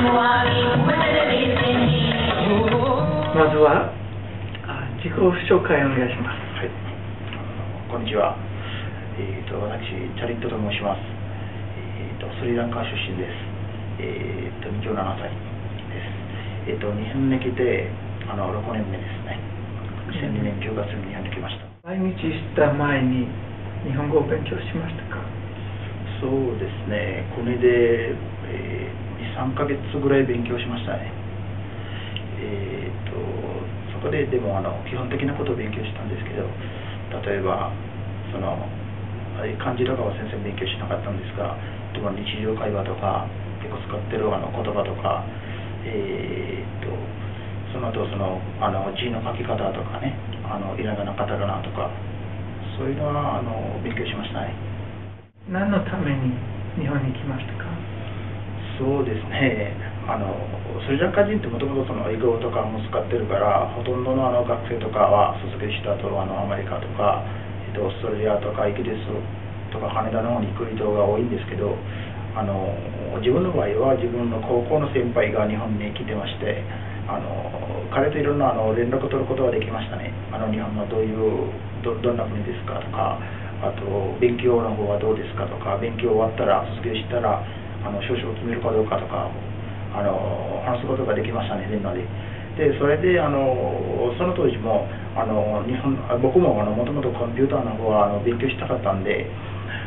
まずは自己紹介をお願いします。はい、こんにちは。私、チャリットと申します。スリランカ出身です。27歳です。日本に来て6年目ですね。2002年10月に日本に来ました。来日した前に日本語を勉強しましたか？そうですね、国で、2、3ヶ月ぐらい勉強しましたね。そこででも基本的なことを勉強したんですけど、例えば漢字とかは先生勉強しなかったんですが、日常会話とか結構使ってる言葉とか、その後字の書き方とかね、いろんなカタカナとか、そういうのは勉強しましたね。何のために日本に来ましたか？そうですね、スリランカ人ってもともと英語とかも使ってるから、ほとんどの学生とかは卒業した後アメリカとか、オーストラリアとかイギリスとかカナダの方に行く人が多いんですけど、自分の場合は自分の高校の先輩が日本に来てまして、彼といろんな連絡を取ることができましたね。日本のどんな国ですかとか、あと勉強の方はどうですかとか、勉強終わったら卒業したら少々決めるかどうかとか話すことができましたね、みんなで。でそれでその当時も僕ももともとコンピューターの方は勉強したかったんで、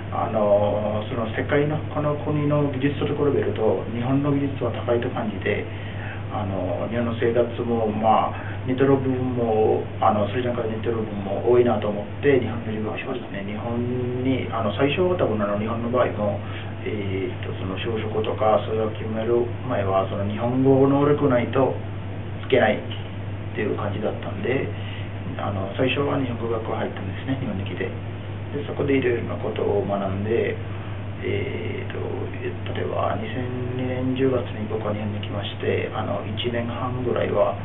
その世界のこの国の技術と比べると日本の技術は高いと感じて、日本の生活も似てる部分もスリランカで似てる部分も多いなと思って日本に留学しましたね。日本に最初は多分日本の場合も、その就職とかそれを決める前は日本語能力ないとつけないっていう感じだったんで、最初は日本語学校入ったんですね、日本に来て。でそこでいろいろなことを学んで、例えば2002年10月に僕は日本に来まして、1年半ぐらいは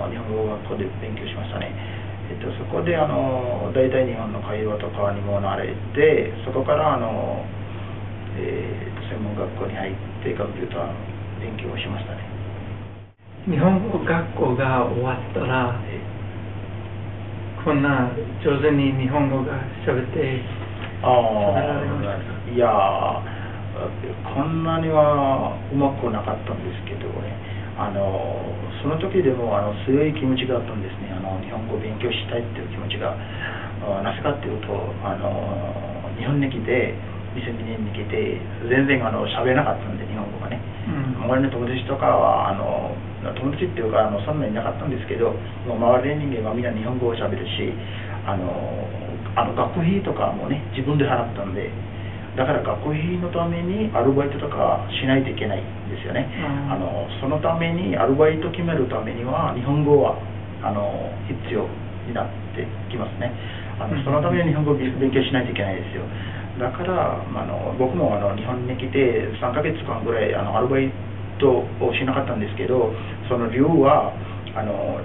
日本語学校で勉強しましたね。そこで大体日本の会話とかにも慣れて、そこから専門学校に入ってコンピューターの勉強をしましたね。日本語学校が終わったら、こんな上手に日本語が喋ってられましたか？いやこんなにはうまくなかったんですけどね、その時でも強い気持ちがあったんですね。日本語を勉強したいっていう気持ちが、なぜかっていうと日本に来て2002年に来て全然喋れなかったんで、日本語がね、周りの友達とかは友達っていうかそんなにいなかったんですけど、もう周りの人間はみんな日本語を喋るし、学費とかもね自分で払ったんで、だから学費のためにアルバイトとかしないといけないんですよね。そのためにアルバイト決めるためには日本語は必要になってきますね。そのために日本語を勉強しないといけないですよ。だから僕も日本に来て3ヶ月間ぐらいアルバイトをしなかったんですけど、その理由は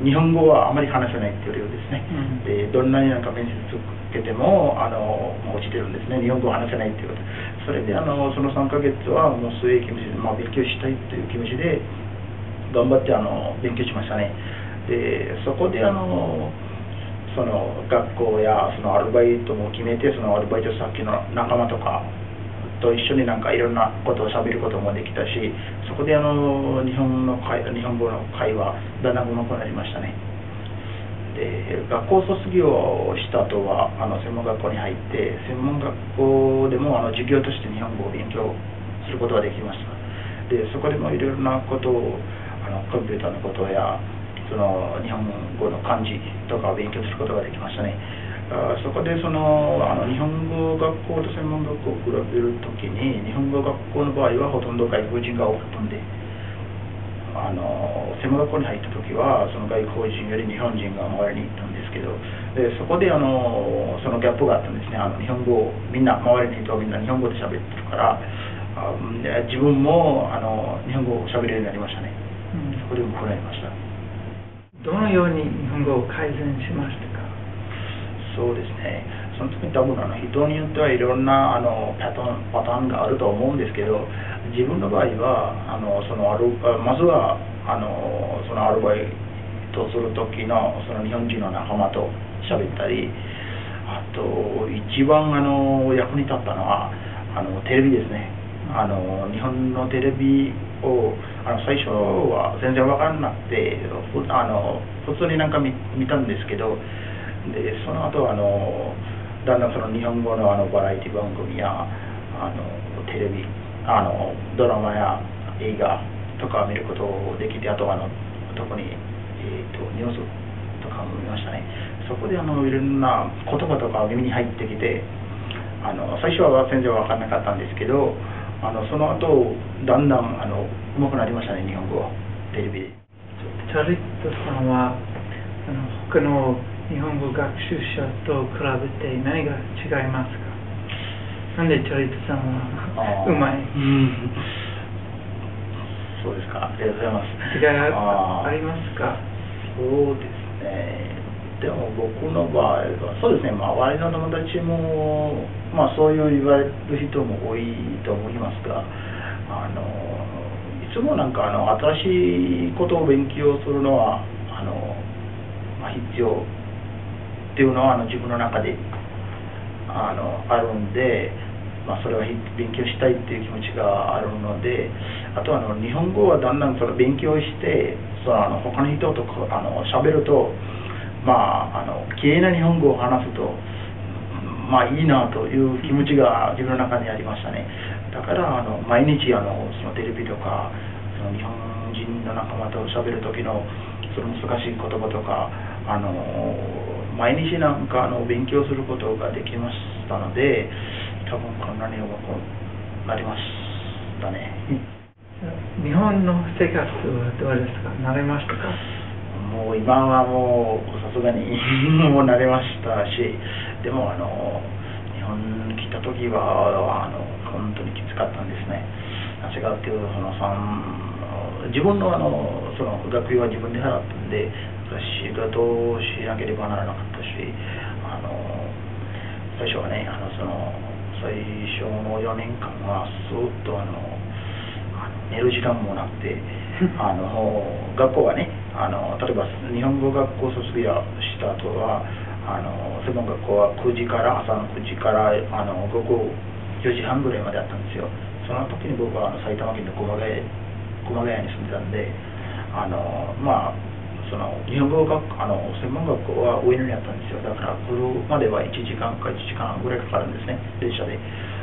日本語はあまり話せないっていう理由ですね。でどんなに面接受けても落ちてるんですね、日本語を話せないっていうこと。それでその3ヶ月はもうそういう気持ちで、勉強したいという気持ちで頑張って勉強しましたね。でそこでその学校やそのアルバイトも決めて、そのアルバイト先の仲間とかと一緒にいろんなことをしゃべることもできたし、そこで日本語の会話だんだん上手くなりましたね。で学校卒業した後は専門学校に入って、専門学校でも授業として日本語を勉強することができました。でそこでもいろいろなことをコンピューターのことやその日本語の漢字とかを勉強することができましたね。そこで日本語学校と専門学校を比べるときに、日本語学校の場合はほとんど外国人が多かったんで、専門学校に入ったときはその外国人より日本人が周りにいたんですけど、でそこでそのギャップがあったんですね。日本語をみんな周りにいるとみんな日本語で喋ってるから、自分も日本語を喋れるようになりましたね。そこでうまくなりました。どのように日本語を改善しましたか？そうですね、その時に多分人によってはいろんなパターンがあると思うんですけど、自分の場合はまずはそのアルバイトする時のその日本人の仲間と喋ったり、あと一番役に立ったのはテレビですね。日本のテレビを最初は全然分からなくて普通になんか見たんですけど、でその後だんだんその日本語のバラエティ番組やテレビドラマや映画とか見ることできて、あと特に、ニュースとかも見ましたね。そこでいろんな言葉とか耳に入ってきて、最初は全然分からなかったんですけど、その後だんだん上手くなりましたね、日本語テレビで。チャリットさんは他の日本語学習者と比べて何が違いますか？なんでチャリットさんはうまい？そうですか、ありがとうございます。違いありますか？そうですね。でも僕の場合はそうですね、周りの友達もそういう言われる人も多いと思いますが、いつもなんか新しいことを勉強するのは必要っていうのは自分の中であるんで、それは勉強したいっていう気持ちがあるので、あと日本語はだんだんそれ勉強して他の人と喋ると綺麗な日本語を話すといいなという気持ちが自分の中にありましたね。だから毎日そのテレビとかその日本人の仲間と喋る時のその難しい言葉とか毎日なんか勉強することができましたので、多分こんなにうまくなりましたね。日本の生活はどうですか？慣れましたか？もう今はもうさすがにもう慣れましたし、でも日本に来た時は本当にきつかったんですね。なぜかっていうと自分のその学費は自分で払ったんで、仕事をしなければならなかったし、最初はね最初の4年間はずっと寝る時間もなくて学校はね例えば日本語学校卒業した後は専門学校は朝の9時から午後4時半ぐらいまであったんですよ。その時に僕は埼玉県の熊谷に住んでたんで、その日本語専門学校は上野にあったんですよ。だから来るまでは1時間か1時間ぐらいかかるんですね、電車で。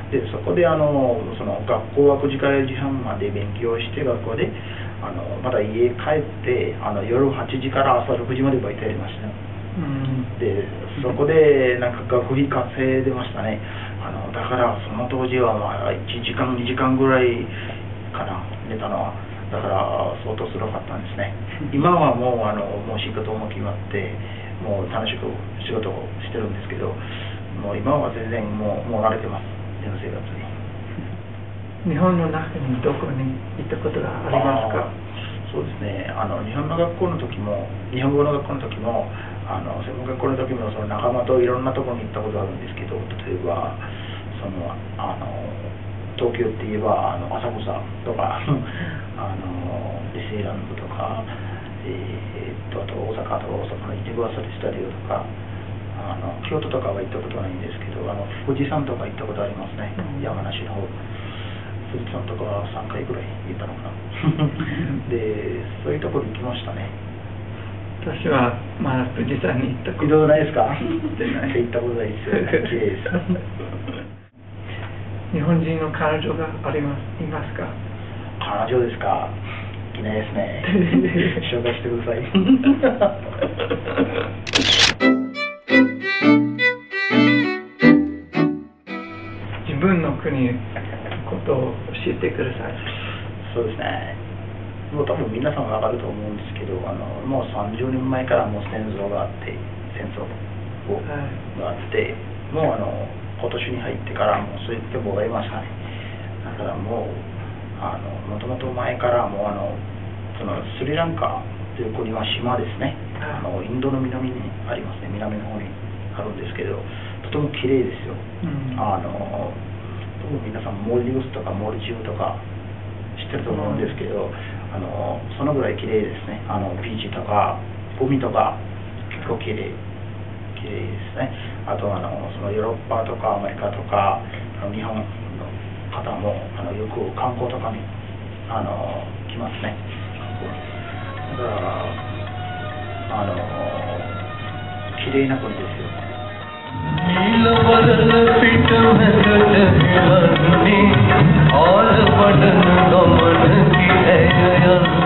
でそこでその学校は9時から4時半まで勉強して学校でまた家帰って夜8時から朝6時までバイトやりましたね。でそこでなんか学費稼いでましたね。だからその当時は1時間2時間ぐらいかな寝たのは。だから相当すごかったんですね。今はもう仕事も決まってもう楽しく仕事をしてるんですけど、もう今は全然もう慣れてます、生活日に。本の中にどこに行ったことがありますか？そうですね、日本の学校の時も日本語の学校の時も専門学校の時もその仲間といろんなところに行ったことあるんですけど、例えば東京って言えば浅草とかディズニーランドとか、あと大阪のユニバーサル・スタジオとか京都とかは行ったことないんですけど富士山とか行ったことありますね。山梨の方富士山とかは3回ぐらい行ったのかなでそういうところに行きましたね。私はまだ富士山に行ったことないですか？行ったことないですよ。綺麗です日本人の彼女がいますか？彼女ですか？いないですね。紹介してください。自分の国のことを教えてください。そうですね。もう多分皆さん分かると思うんですけど、もう30年前からもう戦争があって、があって、もう今年に入ってからもうそういったことがありましたね。だからもうもともと前からもうそのスリランカという国は島ですね。インドの南にありますね。南の方にあるんですけど、とても綺麗ですよ。うん、皆さんモルディウスとかモルジウとか知ってると思うんですけど、そのぐらい綺麗ですね。ビーチとか海とか結構綺麗ですね。あとそのヨーロッパとかアメリカとか日本の方もよく観光とかに来ますね。だから綺麗な国ですよ。नीलवदन पीठ में गजरानी, और बदन दमन की है